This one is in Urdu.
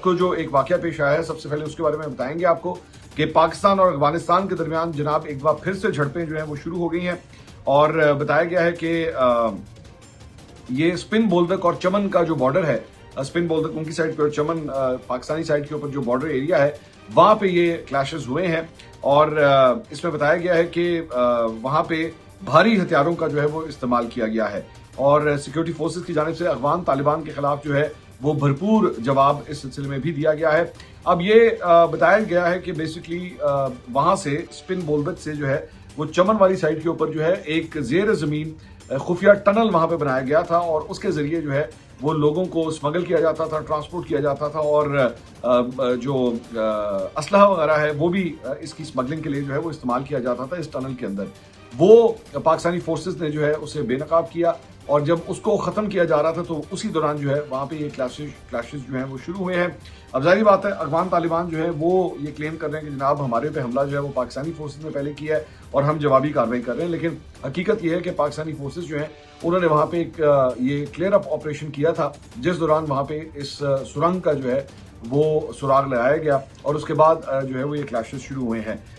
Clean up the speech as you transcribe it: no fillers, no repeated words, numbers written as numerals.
کو جو ایک واقعہ پیش آیا ہے سب سے پہلے اس کے بارے میں بتائیں گے آپ کو کہ پاکستان اور افغانستان کے درمیان جناب ایک بار پھر سے جھڑپیں جو ہیں وہ شروع ہو گئی ہیں، اور بتایا گیا ہے کہ یہ اسپن بولدک اور چمن کا جو بارڈر ہے، اسپن بولدک ان کی سائڈ پہ اور چمن پاکستانی سائڈ کے اوپر جو بارڈر ایریا ہے وہاں پہ یہ کلیشز ہوئے ہیں، اور اس میں بتایا گیا ہے کہ وہاں پہ بھاری ہتھیاروں کا جو ہے وہ استعمال کیا گیا ہے، اور سیکیورٹی فورسز کی جانب سے افغان طالبان کے خلاف جو ہے وہ بھرپور جواب اس سلسلے میں بھی دیا گیا ہے۔ اب یہ بتایا گیا ہے کہ بیسکلی وہاں سے اسپن بولدک سے جو ہے وہ چمن والی سائڈ کے اوپر جو ہے ایک زیر زمین خفیہ ٹنل وہاں پہ بنایا گیا تھا، اور اس کے ذریعے جو ہے وہ لوگوں کو اسمگل کیا جاتا تھا، ٹرانسپورٹ کیا جاتا تھا، اور جو اسلحہ وغیرہ ہے وہ بھی اس کی اسمگلنگ کے لیے جو ہے وہ استعمال کیا جاتا تھا اس ٹنل کے اندر۔ وہ پاکستانی فورسز نے جو ہے اسے بے نقاب کیا، اور جب اس کو ختم کیا جا رہا تھا تو اسی دوران جو ہے وہاں پہ یہ کلیشز جو ہیں وہ شروع ہوئے ہیں۔ اب ظاہری بات ہے افغان طالبان جو ہے وہ یہ کلیم کر رہے ہیں کہ جناب ہمارے پہ حملہ جو ہے وہ پاکستانی فورسز نے پہلے کیا ہے اور ہم جوابی کارروائی کر رہے ہیں، لیکن حقیقت یہ ہے کہ پاکستانی فورسز جو ہیں انہوں نے وہاں پہ ایک یہ کلیئر اپ آپریشن کیا تھا، جس دوران وہاں پہ اس سرنگ کا جو ہے وہ سراغ لگایا گیا، اور اس کے بعد جو ہے وہ یہ کلیشز شروع ہوئے ہیں۔